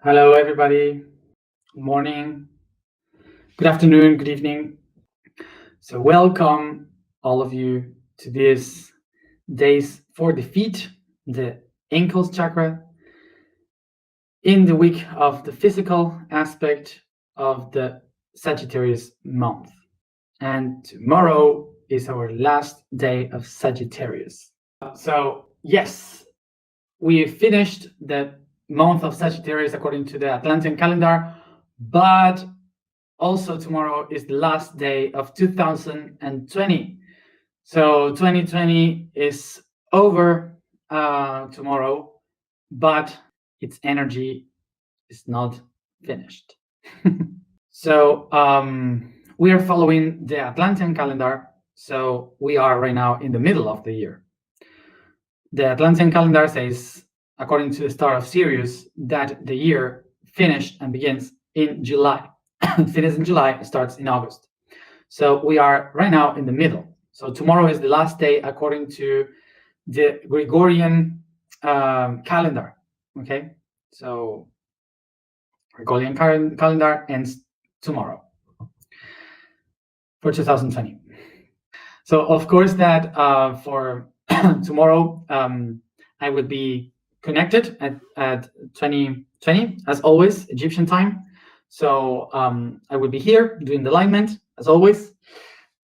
Hello, everybody. Good morning, good afternoon, good evening. So, welcome all of you to this days for the feet, the ankles chakra, in the week of the physical aspect of the Sagittarius month. And tomorrow is our last day of Sagittarius. So, yes, we finished the month of Sagittarius according to the Atlantean calendar, but also tomorrow is the last day of 2020. So 2020 is over tomorrow, but its energy is not finished. So we are following the Atlantean calendar. So we are right now in the middle of the year. The Atlantean calendar says, according to the star of Sirius, that the year finished and begins in July. Finishes in July, starts in August. So we are right now in the middle. So tomorrow is the last day according to the Gregorian calendar. Okay, so Gregorian calendar ends tomorrow for 2020. So of course that for tomorrow I would be connected at 2020 as always, Egyptian time. So I will be here doing the alignment as always.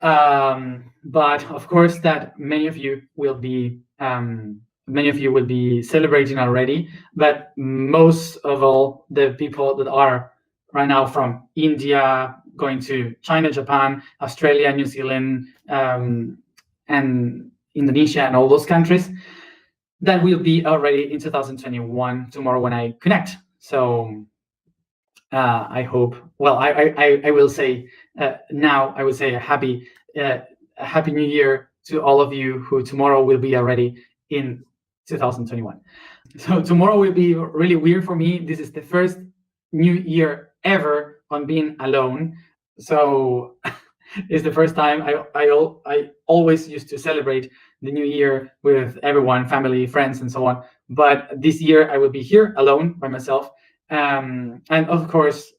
But of course that many of you will be celebrating already. But most of all, the people that are right now from India, going to China, Japan, Australia, New Zealand, and Indonesia, and all those countries, that will be already in 2021 tomorrow when I connect. So I hope. Well, I will say now. I would say a happy New Year to all of you who tomorrow will be already in 2021. So tomorrow will be really weird for me. This is the first New Year ever on being alone. So it's the first time. I always used to celebrate the New Year with everyone, family, friends, and so on. But this year I will be here alone by myself. And of course,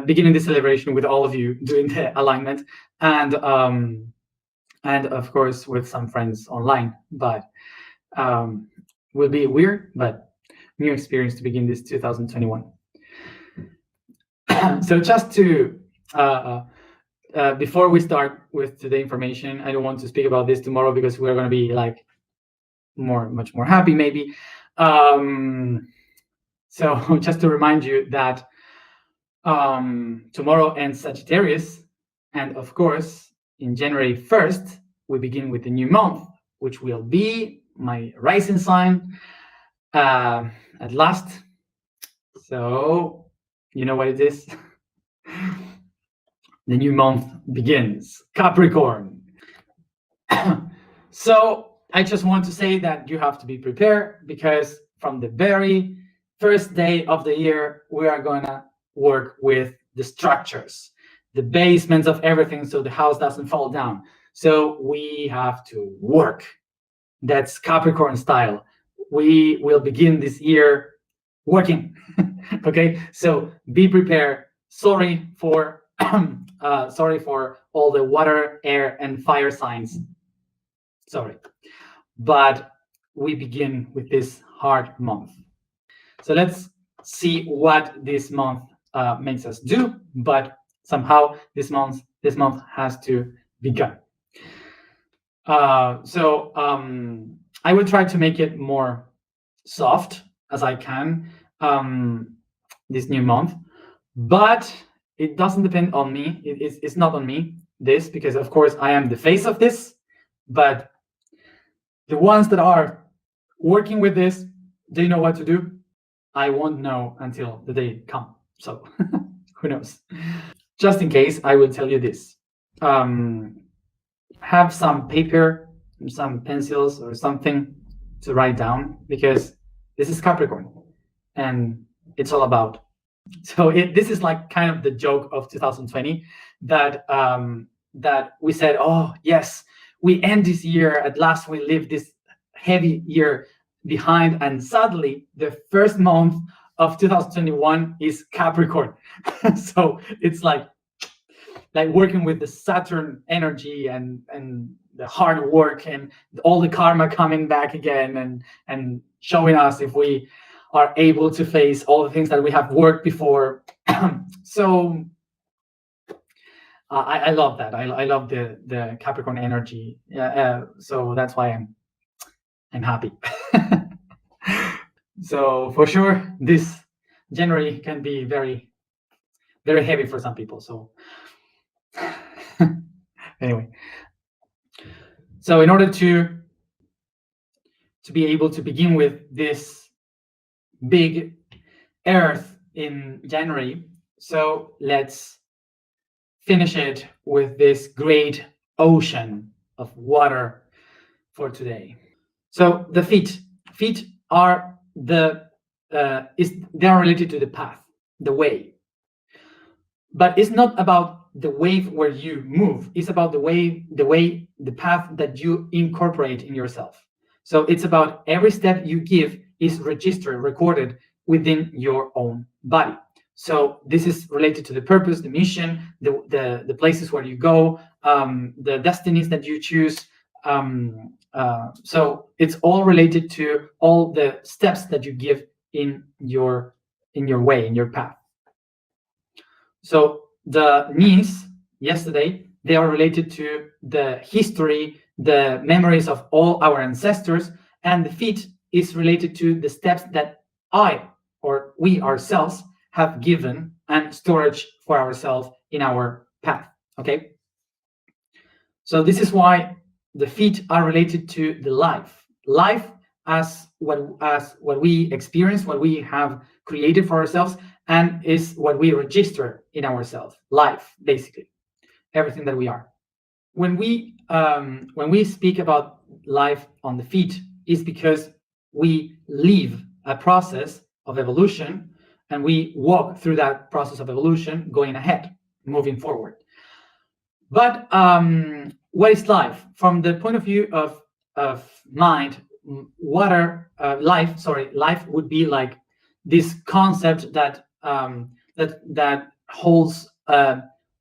beginning the celebration with all of you doing the alignment, and of course with some friends online. But will be weird, but new experience to begin this 2021. So just to before we start with the information, I don't want to speak about this tomorrow because we're going to be like much more happy maybe. So just to remind you that tomorrow ends Sagittarius, and of course in January 1st we begin with the new month, which will be my rising sign at last. So you know what it is. The new month begins, Capricorn. So I just want to say that you have to be prepared, because from the very first day of the year, we are gonna work with the structures, the basements of everything, so the house doesn't fall down. So we have to work. That's Capricorn style. We will begin this year working. Okay, so be prepared. Sorry for all the water, air, and fire signs. Sorry, but we begin with this hard month. So let's see what this month makes us do. But somehow this month has to begin. So I will try to make it more soft as I can this new month, but it doesn't depend on me. It's not on me, this, because of course I am the face of this, but the ones that are working with this, they know what to do. I won't know until the day comes. So who knows? Just in case, I will tell you this. Have some paper, some pencils or something to write down, because this is Capricorn and it's all about. So this is like kind of the joke of 2020, that that we said, oh yes, we end this year at last, we leave this heavy year behind, and suddenly the first month of 2021 is Capricorn. So it's like working with the Saturn energy and the hard work and all the karma coming back again and showing us if we are able to face all the things that we have worked before. So I love that. I love the Capricorn energy. So that's why I'm happy. So for sure, this January can be very, very heavy for some people. So anyway, so in order to be able to begin with this big Earth in January, so let's finish it with this great ocean of water for today. So the feet are they are related to the path, the way. But it's not about the way where you move. It's about the path that you incorporate in yourself. So it's about every step you give is registered, recorded within your own body. So this is related to the purpose, the mission, the places where you go, the destinies that you choose. So it's all related to all the steps that you give in your way, in your path. So the knees yesterday, they are related to the history, the memories of all our ancestors, and the feet is related to the steps that we ourselves have given and storage for ourselves in our path. Okay. So this is why the feet are related to the life as what we experience, what we have created for ourselves, and is what we register in ourselves. Life, basically, everything that we are. When we speak about life on the feet, is because we live a process of evolution, and we walk through that process of evolution, going ahead, moving forward. But what is life from the point of view of mind? Life would be like this concept that that holds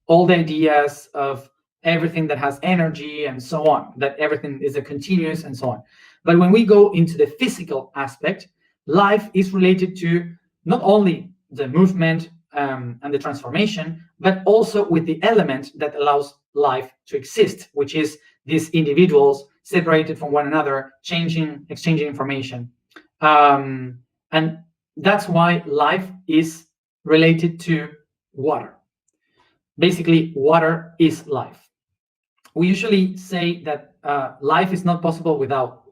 all the ideas of everything that has energy and so on, that everything is a continuous and so on. But when we go into the physical aspect, life is related to not only the movement and the transformation, but also with the element that allows life to exist, which is these individuals separated from one another, exchanging information. And that's why life is related to water. Basically, water is life. We usually say that life is not possible without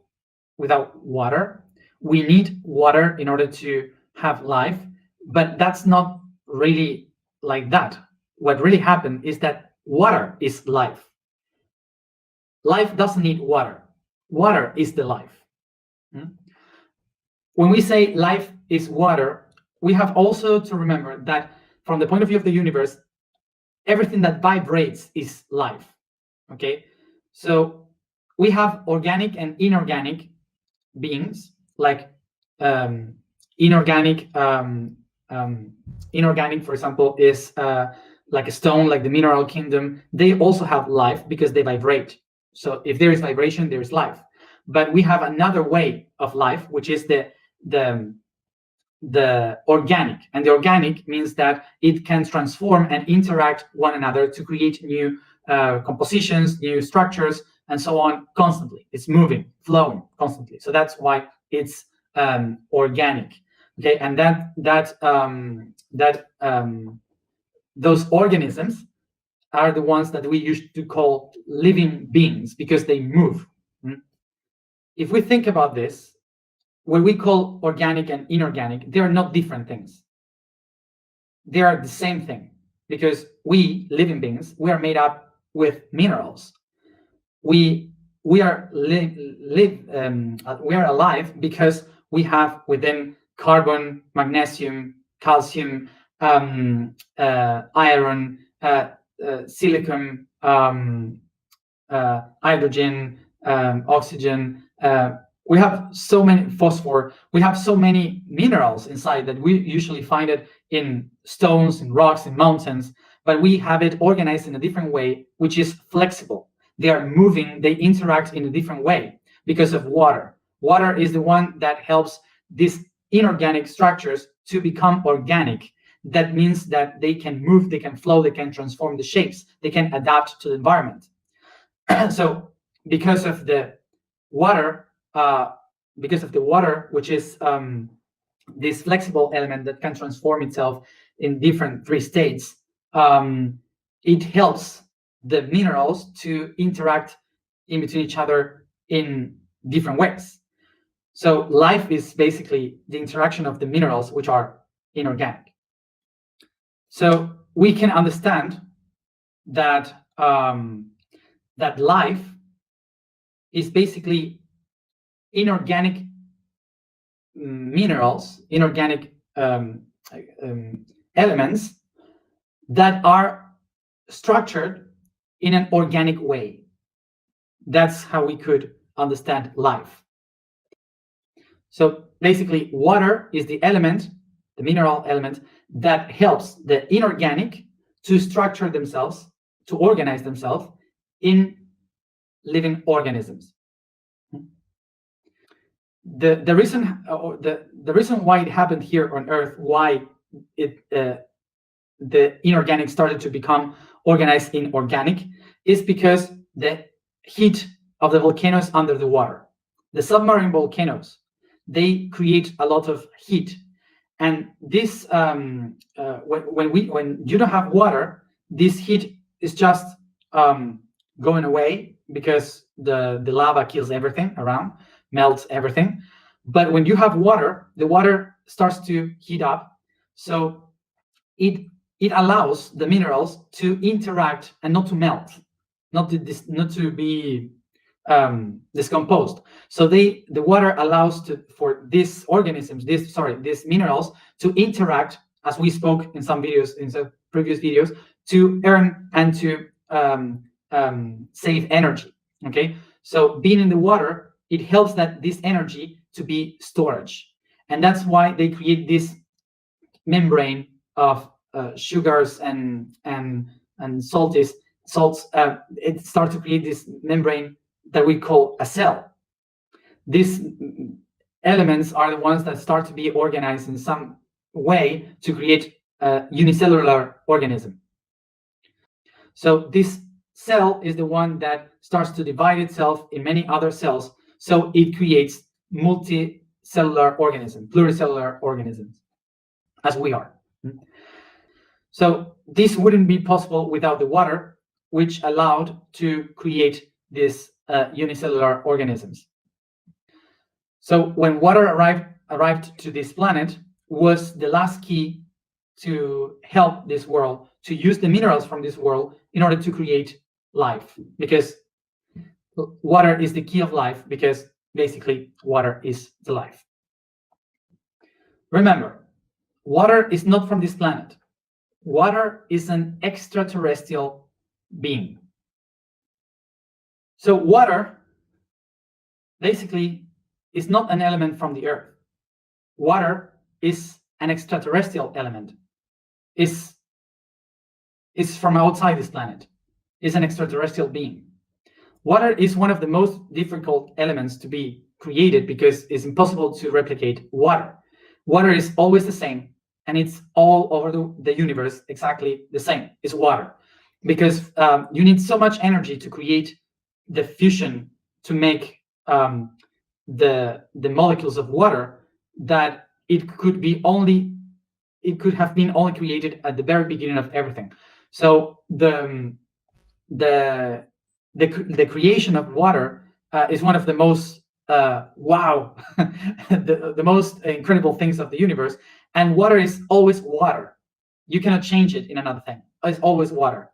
water. We need water in order to have life, but that's not really like that. What really happened is that water is life. Life doesn't need water. Water is the life. When we say life is water, we have also to remember that from the point of view of the universe, everything that vibrates is life. Okay, so we have organic and inorganic beings, like inorganic. Inorganic, for example, is like a stone, like the mineral kingdom. They also have life because they vibrate. So if there is vibration, there is life. But we have another way of life, which is the organic. And the organic means that it can transform and interact one another to create new compositions, new structures, and so on constantly. It's moving, flowing constantly. So that's why it's organic. Okay, and those organisms are the ones that we used to call living beings because they move. If we think about this, what we call organic and inorganic, they are not different things. They are the same thing, because we living beings, we are made up with minerals. We are alive because we have within carbon, magnesium, calcium, iron, silicon, hydrogen, oxygen, we have so many phosphor, we have so many minerals inside that we usually find it in stones, in rocks, in mountains, but we have it organized in a different way, which is flexible. They are moving, they interact in a different way because of water. Water is the one that helps these inorganic structures to become organic. That means that they can move, they can flow, they can transform the shapes, they can adapt to the environment. So because of the water, which is this flexible element that can transform itself in different three states, it helps the minerals to interact in between each other in different ways. So life is basically the interaction of the minerals, which are inorganic. So we can understand that that life is basically inorganic minerals, inorganic elements that are structured in an organic way. That's how we could understand life. So basically, water is the element, the mineral element, that helps the inorganic to structure themselves, to organize themselves in living organisms. The reason why it happened here on Earth, why the inorganic started to become organized in organic, is because the heat of the volcanoes under the water, the submarine volcanoes, they create a lot of heat, and this when you don't have water, this heat is just going away because the lava kills everything around, melts everything. But when you have water, the water starts to heat up, so it allows the minerals to interact and not to melt, not to be discomposed. So the water allows for these organisms, these minerals to interact, as we spoke in some videos, in some previous videos, to earn and to save energy. Okay, so being in the water, it helps that this energy to be storage, and that's why they create this membrane of sugars and salts. It starts to create this membrane that we call a cell. These elements are the ones that start to be organized in some way to create a unicellular organism. So this cell is the one that starts to divide itself in many other cells, so it creates multicellular organisms, pluricellular organisms, as we are. So this wouldn't be possible without the water, which allowed to create these unicellular organisms. So when water arrived to this planet, was the last key to help this world, to use the minerals from this world in order to create life, because water is the key of life, because basically water is the life. Remember, water is not from this planet. Water is an extraterrestrial being. So water basically is not an element from the Earth. Water is an extraterrestrial element. Is from outside this planet. Is an extraterrestrial being. Water is one of the most difficult elements to be created because it's impossible to replicate water. Water is always the same, and it's all over the universe exactly the same. It's water, because you need so much energy to create the fusion to make the molecules of water that it could have been only created at the very beginning of everything. So the creation of water is one of the most wow, the most incredible things of the universe. And water is always water. You cannot change it in another thing. It's always water.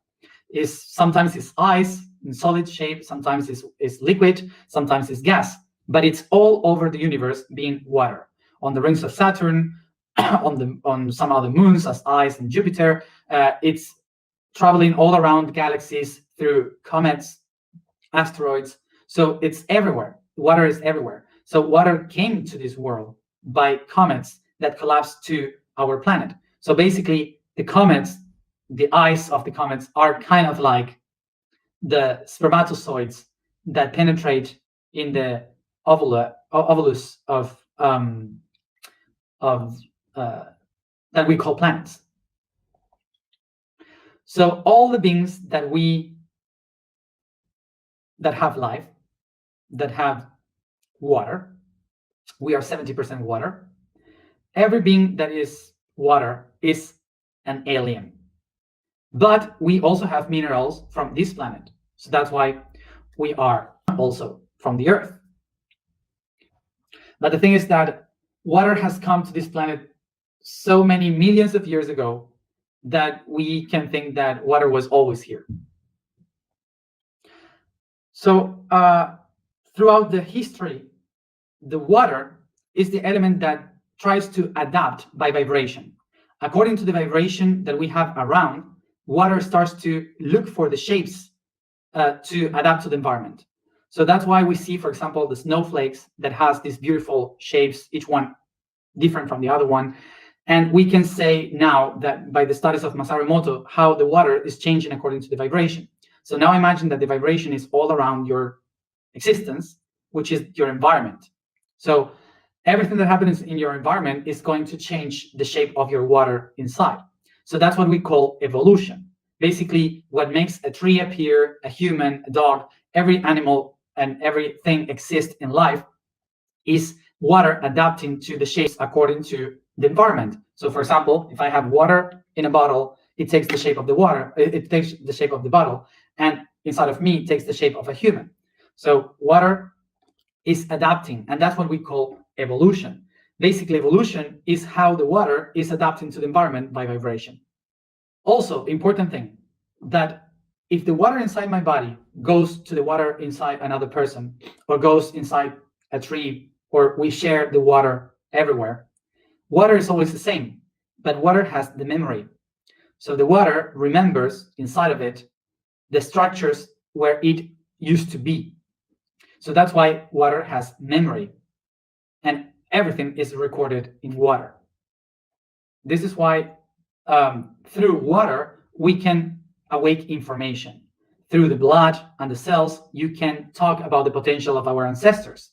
Sometimes it's ice in solid shape, sometimes it's liquid, sometimes it's gas, but it's all over the universe being water. On the rings of Saturn, on some other moons as ice in Jupiter, it's traveling all around galaxies through comets, asteroids. So it's everywhere. Water is everywhere. So water came to this world by comets that collapsed to our planet. So basically, the comets, the eyes of the comets are kind of like the spermatozoids that penetrate in the ovulus of that we call planets. So all the beings that have life, that have water, we are 70% water. Every being that is water is an alien. But we also have minerals from this planet. So that's why we are also from the Earth. But the thing is that water has come to this planet so many millions of years ago that we can think that water was always here. So throughout the history, the water is the element that tries to adapt by vibration. According to the vibration that we have around, water starts to look for the shapes to adapt to the environment. So that's why we see, for example, the snowflakes that has these beautiful shapes, each one different from the other one. And we can say now that by the studies of Masaru Emoto, how the water is changing according to the vibration. So now imagine that the vibration is all around your existence, which is your environment. So everything that happens in your environment is going to change the shape of your water inside. So that's what we call evolution. Basically, what makes a tree appear, a human, a dog, every animal and everything exists in life is water adapting to the shapes according to the environment. So for example, if I have water in a bottle, it takes the shape of the water, it takes the shape of the bottle, and inside of me, it takes the shape of a human. So water is adapting, and that's what we call evolution. Basically, evolution is how the water is adapting to the environment by vibration. Also, important thing, that if the water inside my body goes to the water inside another person, or goes inside a tree, or we share the water everywhere, water is always the same, but water has the memory. So the water remembers inside of it the structures where it used to be. So that's why water has memory, and everything is recorded in water. This is why through water, we can awake information. Through the blood and the cells, you can talk about the potential of our ancestors.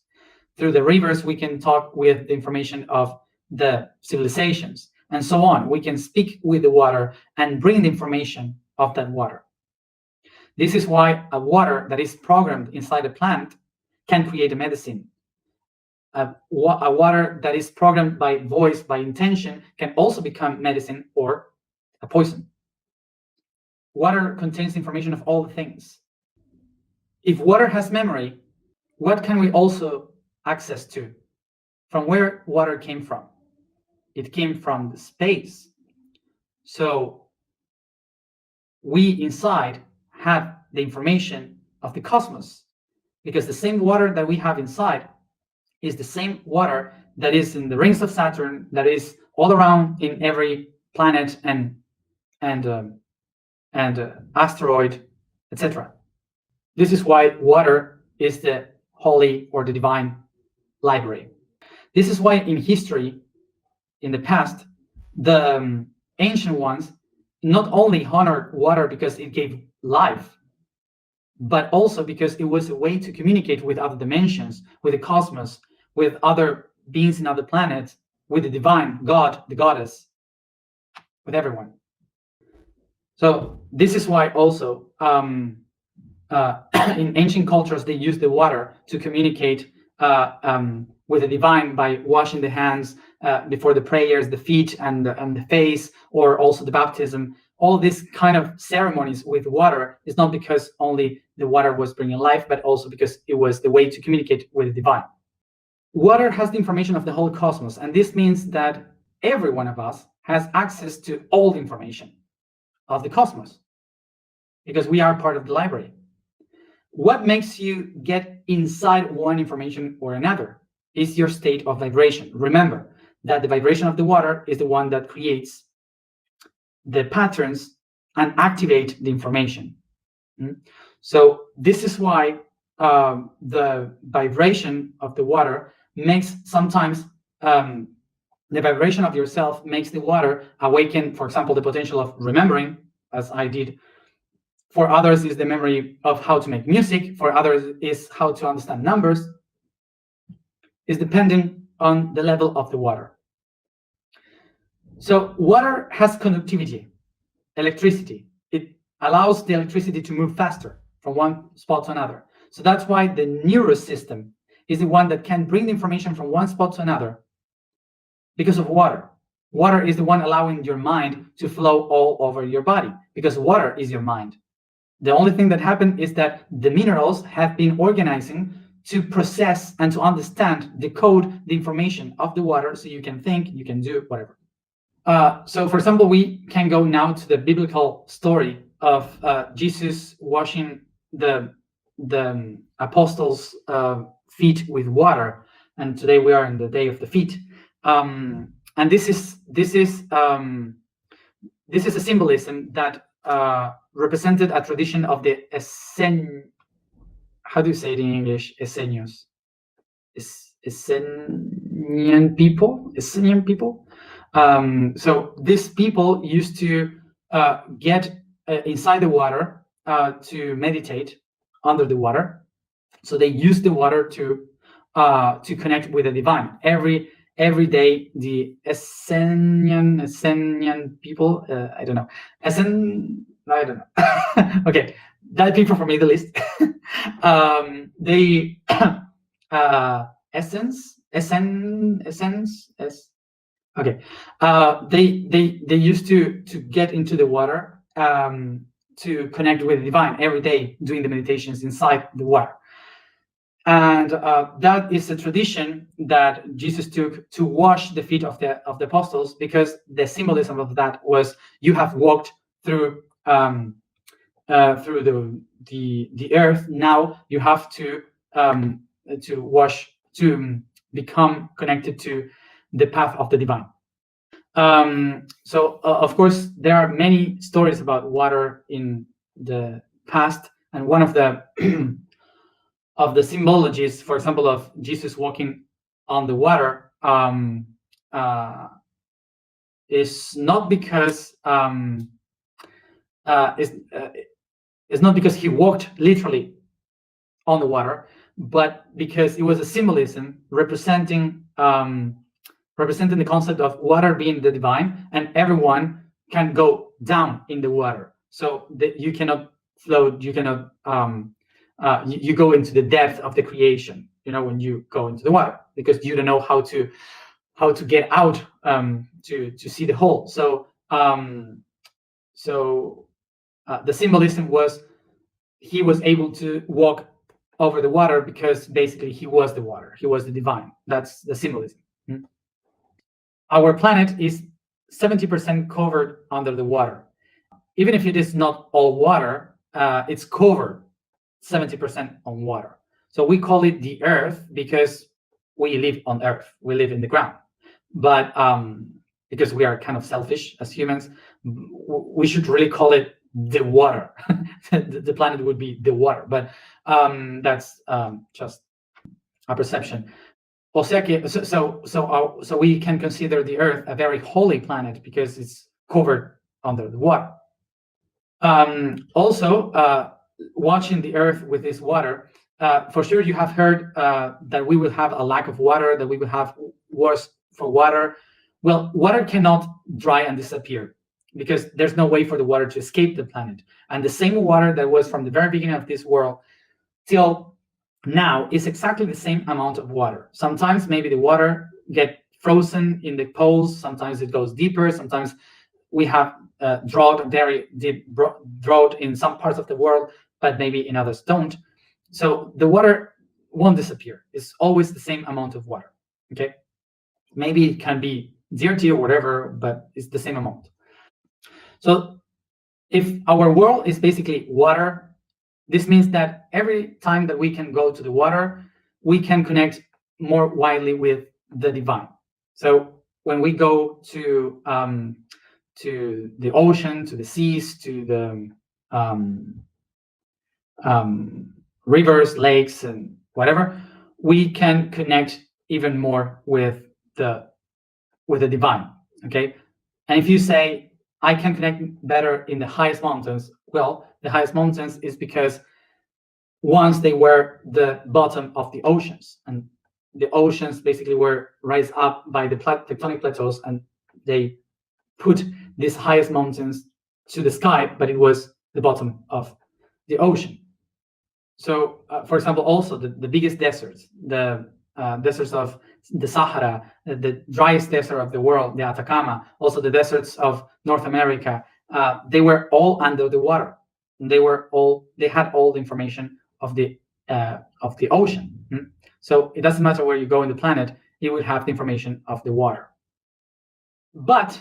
Through the rivers, we can talk with the information of the civilizations, and so on. We can speak with the water and bring the information of that water. This is why a water that is programmed inside a plant can create a medicine. A water that is programmed by voice, by intention, can also become medicine or a poison. Water contains information of all things. If water has memory, what can we also access to? From where water came from? It came from the space. So we inside have the information of the cosmos, because the same water that we have inside is the same water that is in the rings of Saturn, that is all around in every planet and asteroid, etc. This is why water is the holy or the divine library. This is why in history, in the past, the ancient ones not only honored water because it gave life, but also because it was a way to communicate with other dimensions, with the cosmos, with other beings in other planets, with the divine, God, the goddess, with everyone. So this is why also in ancient cultures, they used the water to communicate with the divine by washing the hands before the prayers, the feet and the face, or also the baptism. All these kind of ceremonies with water is not because only the water was bringing life, but also because it was the way to communicate with the divine. Water has the information of the whole cosmos, and this means that every one of us has access to all the information of the cosmos, because we are part of the library. What makes you get inside one information or another is your state of vibration. Remember that the vibration of the water is the one that creates the patterns and activate the information. So this is why the vibration of the water makes sometimes the vibration of yourself makes the water awaken, for example, the potential of remembering, as I did. For others is the memory of how to make music. For others is how to understand numbers. Is depending on the level of the water. So water has conductivity, electricity. It allows the electricity to move faster from one spot to another. So that's why the nervous system is the one that can bring the information from one spot to another because of water. Water is the one allowing your mind to flow all over your body because water is your mind. The only thing that happened is that the minerals have been organizing to process and to understand, decode the information of the water so you can think, you can do whatever. So, for example, we can go now to the biblical story of Jesus washing the apostles' feet with water, and today we are in the day of the feet. And this is a symbolism that represented a tradition of the how do you say it in English? Essenios. Essenian people. Essenian people. So these people used to get inside the water to meditate under the water. So they used the water to connect with the divine. Every day, the Essenian people, I don't know. I don't know. Okay, that people from Middle East, they essence. Okay, they used to get into the water to connect with the divine every day, doing the meditations inside the water. And that is a tradition that Jesus took to wash the feet of the apostles, because the symbolism of that was you have walked through the earth. Now you have to wash, to become connected to the path of the divine. So of course there are many stories about water in the past, and one of the of the symbologies, for example, of Jesus walking on the water, is not because it's not because he walked literally on the water, but because it was a symbolism representing the concept of water being the divine, and everyone can go down in the water. So that you cannot float, you cannot you go into the depth of the creation, when you go into the water, because you don't know how to get out to see the whole. So the symbolism was he was able to walk over the water because basically he was the water, he was the divine. That's the symbolism. Our planet is 70% covered under the water. Even if it is not all water, it's covered 70% on water. So we call it the earth because we live on earth, we live in the ground. But because we are kind of selfish as humans, we should really call it the water. The planet would be the water, but that's just a perception. So we can consider the earth a very holy planet because it's covered under the water. Also, watching the earth with this water, for sure you have heard that we will have a lack of water, that we will have wars for water. Well, water cannot dry and disappear because there's no way for the water to escape the planet. And the same water that was from the very beginning of this world till now is exactly the same amount of water. Sometimes maybe the water get frozen in the poles, sometimes it goes deeper, sometimes we have drought, very deep drought in some parts of the world, but maybe in others don't. So the water won't disappear. It's always the same amount of water. Okay, maybe it can be dirty or whatever, but it's the same amount. So if our world is basically water, this means that every time that we can go to the water, we can connect more widely with the divine. So when we go to the ocean, to the seas, to the rivers, lakes, and whatever, we can connect even more with the divine. Okay, and if you say I can connect better in the highest mountains, well, the highest mountains is because once they were the bottom of the oceans, and the oceans basically were raised up by the tectonic plateaus, and they put these highest mountains to the sky, but it was the bottom of the ocean. So, for example, also the biggest deserts, the deserts of the Sahara, the driest desert of the world, the Atacama, also the deserts of North America, they were all under the water. They had all the information of the ocean. So it doesn't matter where you go in the planet, it will have the information of the water. But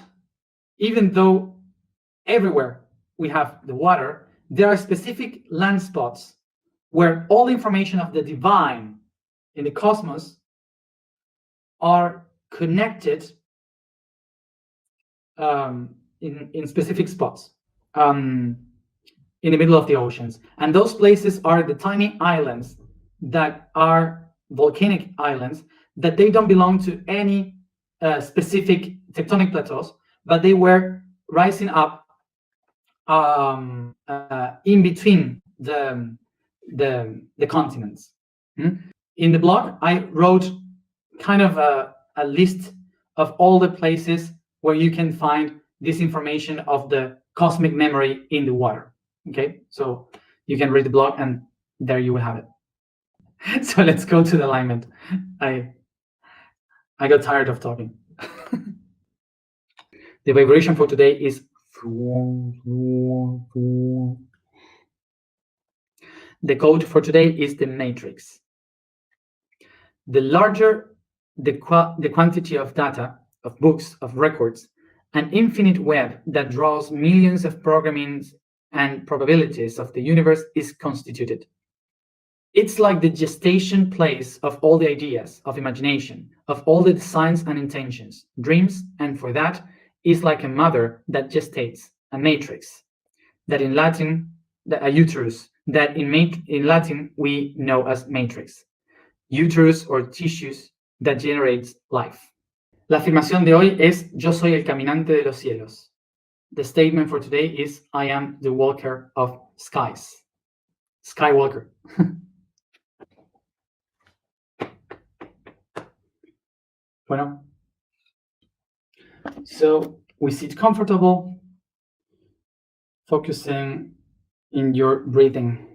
even though everywhere we have the water, there are specific land spots where all the information of the divine in the cosmos are connected in specific spots in the middle of the oceans. And those places are the tiny islands that are volcanic islands, that they don't belong to any specific tectonic plateaus, but they were rising up in between the continents. In the blog, I wrote kind of a list of all the places where you can find this information of the cosmic memory in the water. Okay, so you can read the blog, and there you will have it. So let's go to the alignment. I got tired of talking. The vibration for today is the code for today is the matrix. The larger the quantity of data, of books, of records, an infinite web that draws millions of programmings and probabilities of the universe is constituted. It's like the gestation place of all the ideas, of imagination, of all the designs and intentions, dreams, and for that is like a mother that gestates, a matrix, that in Latin, a uterus, that in Latin we know as matrix, uterus or tissues that generates life. La afirmación de hoy es yo soy el caminante de los cielos. The statement for today is I am the walker of skies. Skywalker. Bueno. So we sit comfortable, focusing in your breathing.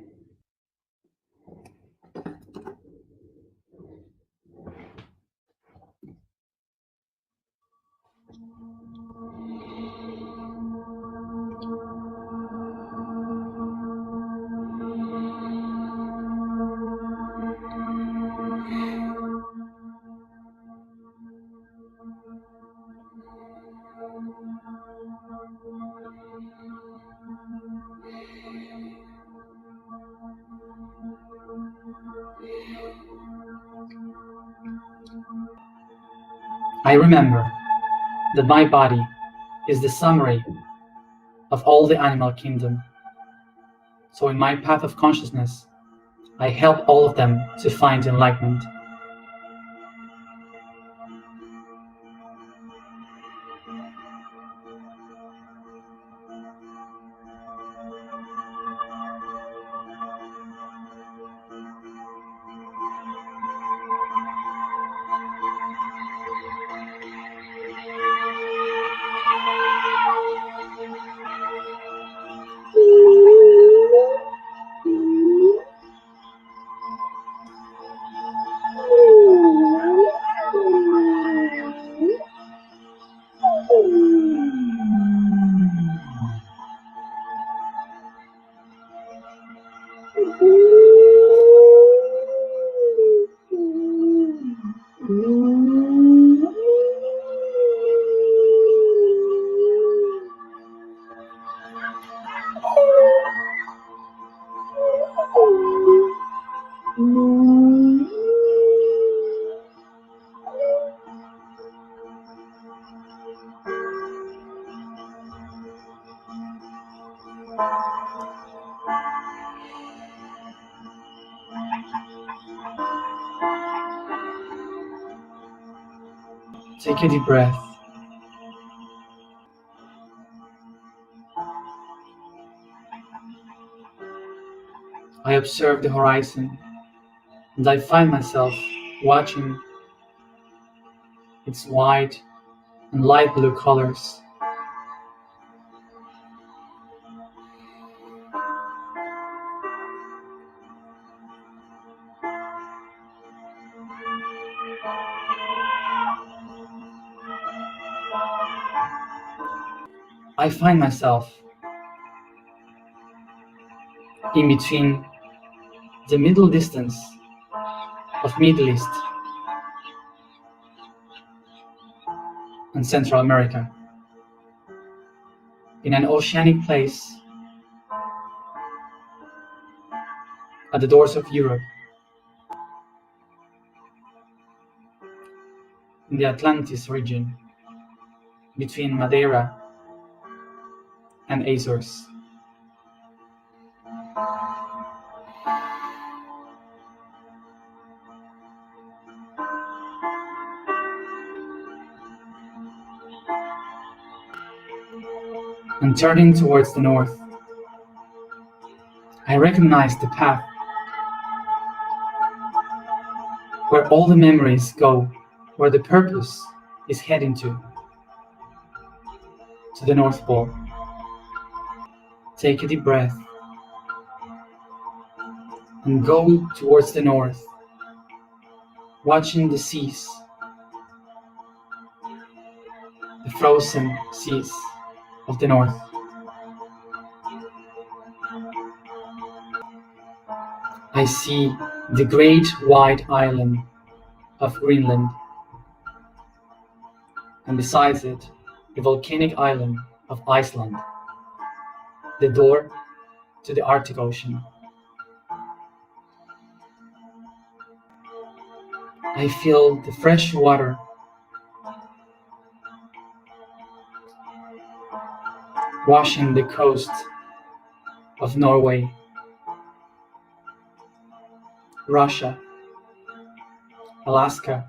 I remember that my body is the summary of all the animal kingdom. So in my path of consciousness, I help all of them to find enlightenment. Take a deep breath. I observe the horizon, and I find myself watching its white and light blue colors. I find myself in between the middle distance of Middle East and Central America, in an oceanic place at the doors of Europe, in the Atlantis region, between Madeira and Azores. And turning towards the north, I recognize the path where all the memories go, where the purpose is heading to the North Pole. Take a deep breath and go towards the north, watching the seas, the frozen seas of the north. I see the great white island of Greenland, and besides it, the volcanic island of Iceland, the door to the Arctic Ocean. I feel the fresh water washing the coast of Norway, Russia, Alaska,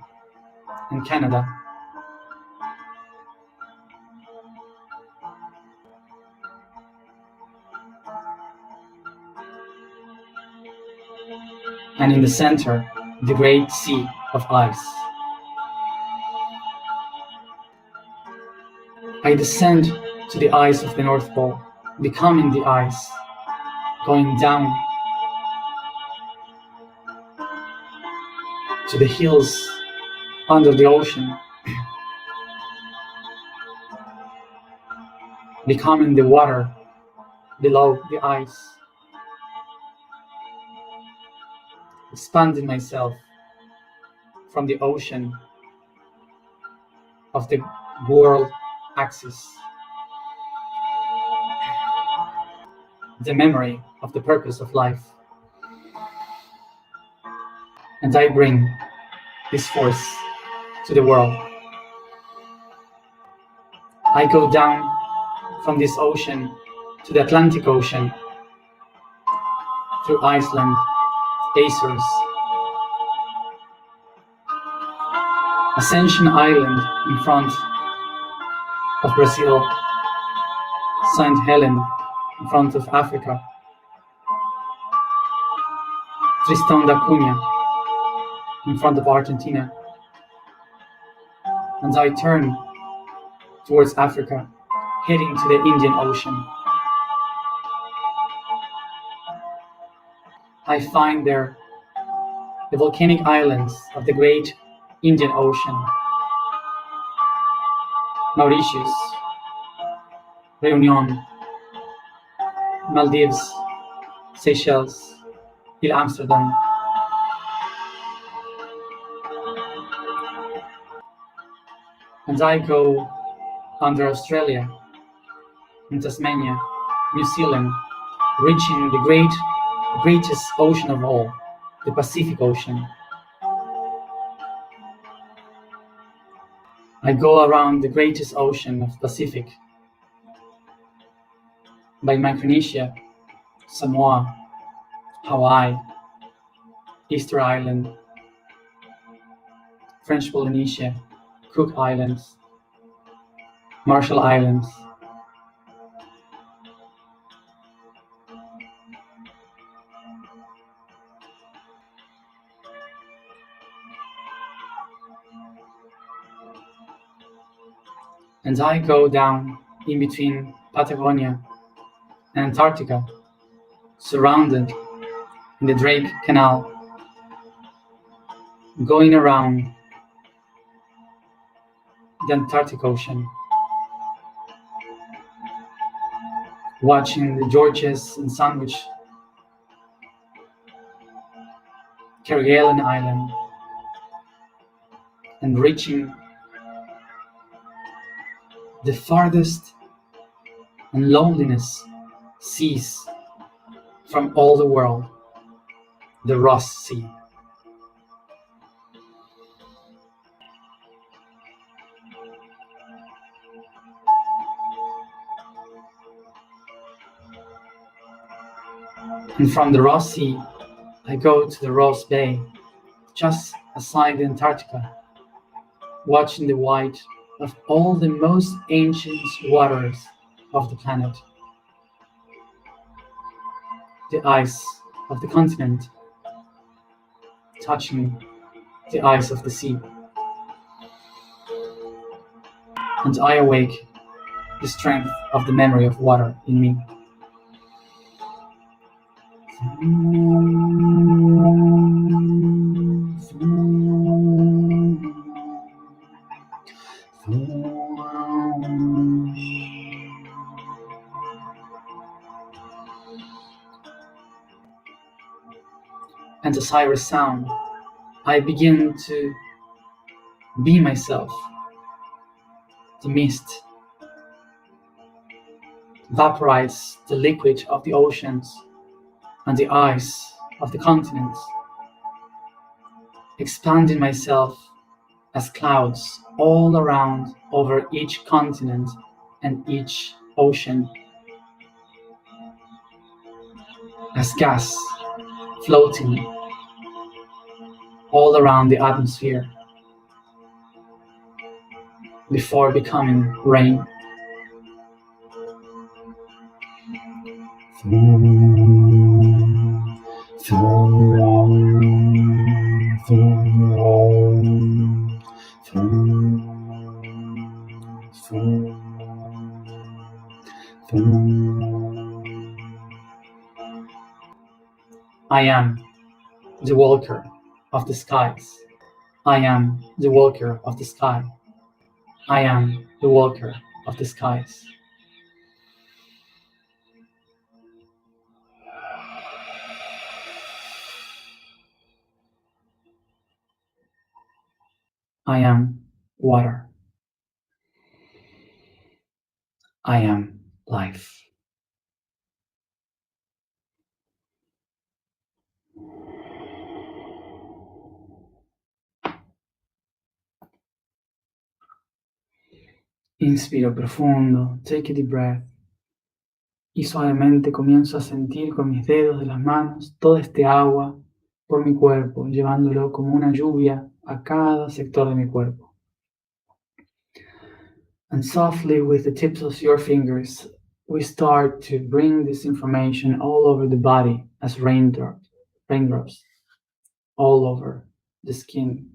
and Canada. And in the center, the great sea of ice. I descend to the ice of the North Pole, becoming the ice, going down to the hills under the ocean, becoming the water below the ice, expanding myself from the ocean of the world axis, the memory of the purpose of life. And I bring this force to the world. I go down from this ocean to the Atlantic Ocean, through Iceland, Azores, Ascension Island in front of Brazil, St. Helena in front of Africa, Tristan da Cunha in front of Argentina, and I turn towards Africa, heading to the Indian Ocean. I find there the volcanic islands of the great Indian Ocean, Mauritius, Réunion, Maldives, Seychelles, Ile Amsterdam. And I go under Australia, in Tasmania, New Zealand, reaching the greatest ocean of all, the Pacific Ocean. I go around the greatest ocean of Pacific, by Micronesia, Samoa, Hawaii, Easter Island, French Polynesia, Cook Islands, Marshall Islands, and I go down in between Patagonia and Antarctica, surrounded in the Drake Canal, going around the Antarctic Ocean, watching the Georges and Sandwich, Kerguelen Island, and reaching the farthest and loneliness seas from all the world, the Ross Sea. And from the Ross Sea, I go to the Ross Bay, just aside the Antarctica, watching the white of all the most ancient waters of the planet. The ice of the continent touching the ice of the sea. And I awake the strength of the memory of water in me. And as I resound, I begin to be myself. The mist vaporizes the liquid of the oceans and the ice of the continents, expanding myself as clouds all around over each continent and each ocean, as gas floating all around the atmosphere before becoming rain. I am the walker of the skies. I am the walker of the sky. I am the walker of the skies. I am water. I am life. Inspiro profundo, take a deep breath. Y suavemente comienzo a sentir con mis dedos de las manos todo este agua por mi cuerpo, llevándolo como una lluvia a cada sector de mi cuerpo. And softly with the tips of your fingers, we start to bring this information all over the body as raindrops, all over the skin.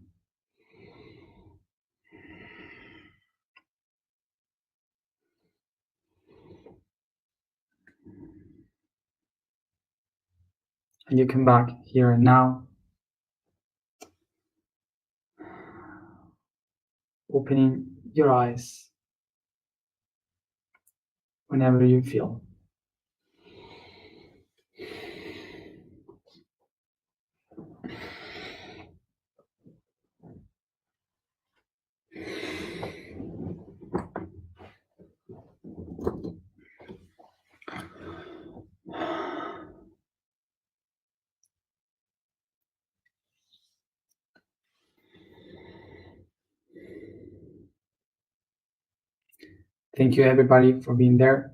And you come back here and now, opening your eyes whenever you feel. Thank you everybody for being there.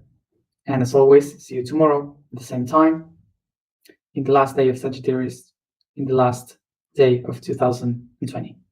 And as always, see you tomorrow at the same time, in the last day of Sagittarius, in the last day of 2020.